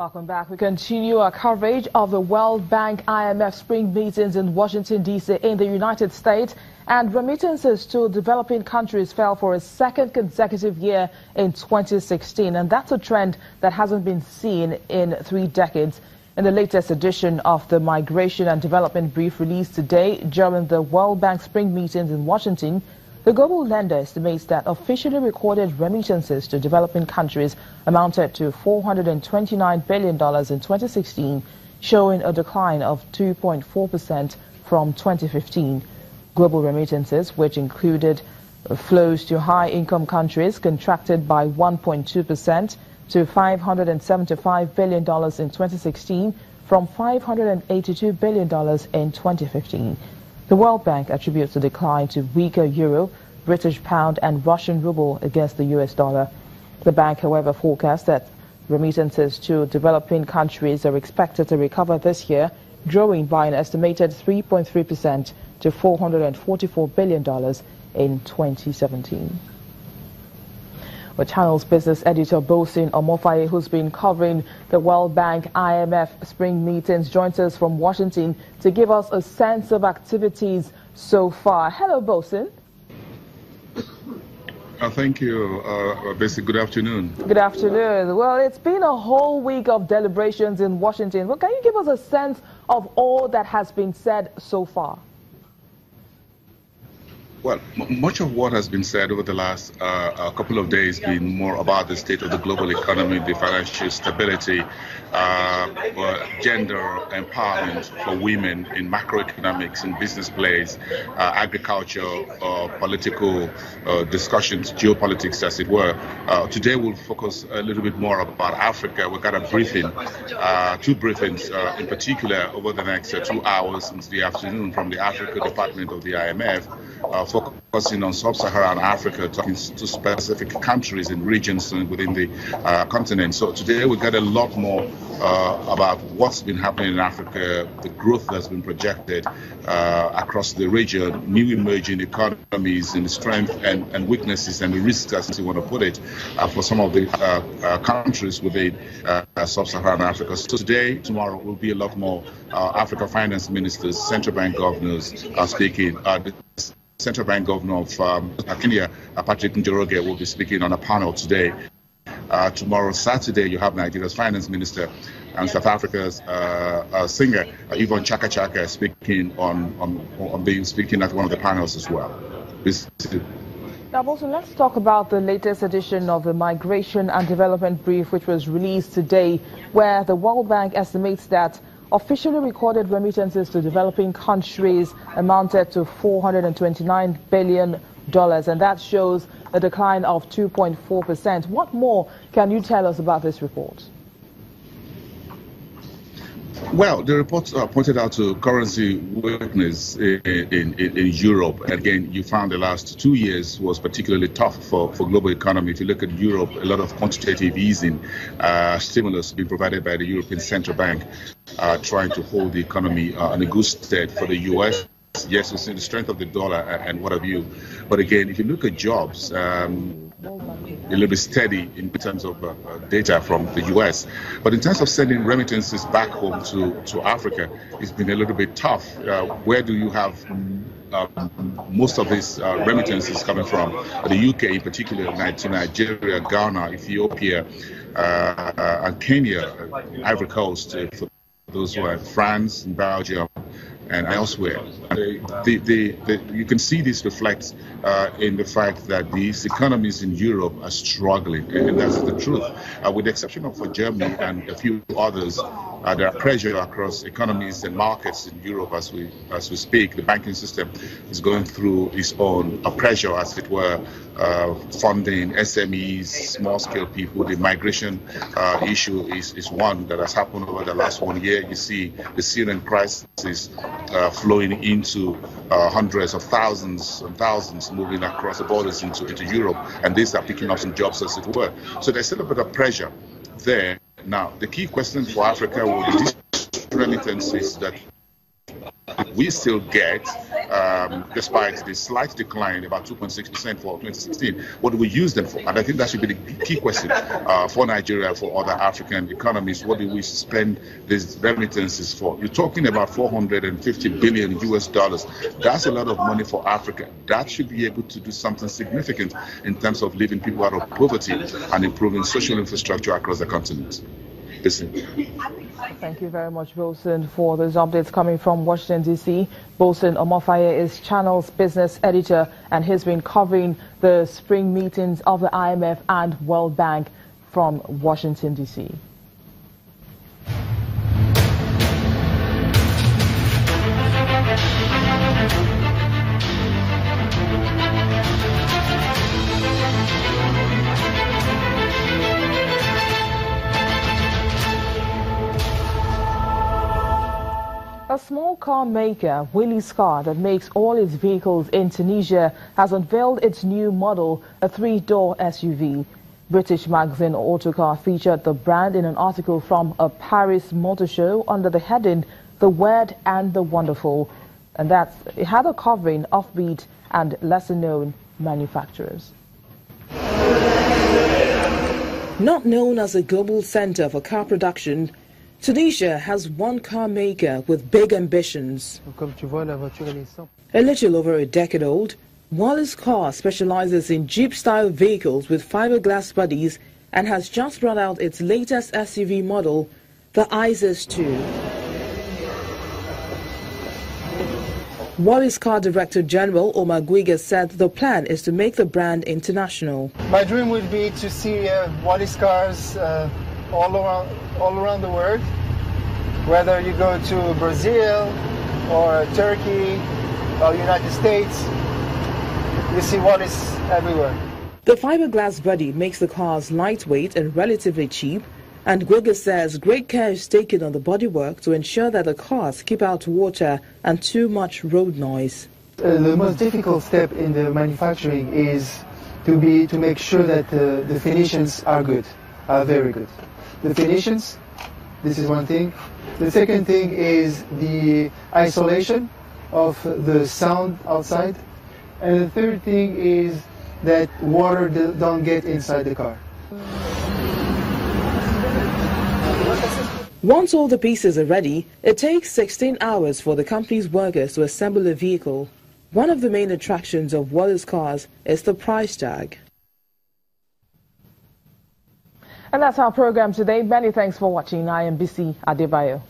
Welcome back. We continue our coverage of the World Bank IMF spring meetings in Washington, D.C. in the United States. And remittances to developing countries fell for a second consecutive year in 2016. And that's a trend that hasn't been seen in 3 decades. In the latest edition of the Migration and Development Brief released today during the World Bank spring meetings in Washington, the global lender estimates that officially recorded remittances to developing countries amounted to $429 billion in 2016, showing a decline of 2.4% from 2015. Global remittances, which included flows to high-income countries, contracted by 1.2% to $575 billion in 2016 from $582 billion in 2015. The World Bank attributes the decline to weaker euro, British pound and Russian ruble against the US dollar. The bank, however, forecasts that remittances to developing countries are expected to recover this year, growing by an estimated 3.3% to $444 billion in 2017. Well, Channel's business editor Bosin Omofaye, who's been covering the World Bank IMF spring meetings, joins us from Washington to give us a sense of activities so far. Hello, Bosin. Thank you, Bessie. Good afternoon. Good afternoon. Well, it's been a whole week of deliberations in Washington. Well, can you give us a sense of all that has been said so far? Well, much of what has been said over the last couple of days has been more about the state of the global economy, the financial stability, gender empowerment for women in macroeconomics and business plays, agriculture, political discussions, geopolitics, as it were. Today we'll focus a little bit more about Africa. We've got a briefing, 2 briefings in particular over the next 2 hours into the afternoon from the Africa Department of the IMF. Focusing on sub-Saharan Africa, talking to specific countries and regions within the continent. So today we got a lot more about what's been happening in Africa, the growth that's been projected across the region, new emerging economies, and the strength and weaknesses and the risks, as you want to put it, for some of the countries within sub-Saharan Africa. So today, tomorrow, will be a lot more Africa finance ministers, central bank governors speaking. The Central Bank Governor of Kenya, Patrick Njoroge, will be speaking on a panel today. Tomorrow, Saturday, you have Nigeria's finance minister and South Africa's singer, Yvonne Chaka Chaka, speaking speaking at one of the panels as well. Now, also, let's talk about the latest edition of the Migration and Development Brief, which was released today, where the World Bank estimates that officially recorded remittances to developing countries amounted to $429 billion, and that shows a decline of 2.4%. What more can you tell us about this report? Well, the report pointed out to currency weakness in Europe. And again, you found the last 2 years was particularly tough for global economy. If you look at Europe, a lot of quantitative easing, stimulus being provided by the European Central Bank, trying to hold the economy on a good stead. For the U.S., yes, we've seen the strength of the dollar and what have you. But again, if you look at jobs, a little bit steady in terms of data from the U.S. But in terms of sending remittances back home to Africa, it's been a little bit tough. Where do you have most of these remittances coming from? The UK in particular, to Nigeria, Ghana, Ethiopia, and Kenya, Ivory Coast, for those who are France and Belgium and elsewhere. You can see this reflects in the fact that these economies in Europe are struggling, and that's the truth. With the exception of for Germany and a few others, there are pressure across economies and markets in Europe as we speak. The banking system is going through its own pressure, as it were, funding SMEs, small-scale people. The migration issue is one that has happened over the last 1 year. You see the Syrian crisis flowing into hundreds of thousands and thousands moving across the borders into Europe, and these are picking up some jobs, as it were. So there's still a bit of pressure there. Now, the key question for Africa will be these remittances that we still get, despite the slight decline, about 2.6% for 2016, what do we use them for? And I think that should be the key question for Nigeria, for other African economies. What do we spend these remittances for? You're talking about 450 billion US dollars. That's a lot of money for Africa. That should be able to do something significant in terms of leaving people out of poverty and improving social infrastructure across the continent. Listen. Thank you very much, Wilson, for those updates coming from Washington, D.C. Wilson Omofaye is Channel's business editor, and he's been covering the spring meetings of the IMF and World Bank from Washington, D.C. A small car maker, Willys Car, that makes all its vehicles in Tunisia, has unveiled its new model, a 3-door SUV. British magazine Autocar featured the brand in an article from a Paris motor show under the heading "The Weird and the Wonderful," and it had a covering offbeat and lesser-known manufacturers. Not known as a global center for car production, Tunisia has one car maker with big ambitions. A little over a decade old, Willys Car specializes in Jeep-style vehicles with fiberglass bodies and has just brought out its latest SUV model, the Isis 2. Willys Car Director General Omar Guiga said the plan is to make the brand international. My dream would be to see Willys cars all around the world, whether you go to Brazil or Turkey or United States, you see Willys everywhere. The fiberglass body makes the cars lightweight and relatively cheap, and Guiga says great care is taken on the bodywork to ensure that the cars keep out water and too much road noise. The most difficult step in the manufacturing is to make sure that the finishes are good, are very good. The finishes, this is one thing. The second thing is the isolation of the sound outside. And the third thing is that water don't get inside the car. Once all the pieces are ready, it takes 16 hours for the company's workers to assemble a vehicle. One of the main attractions of Willys cars is the price tag. And that's our program today. Many thanks for watching. I am Bisi Adebayo.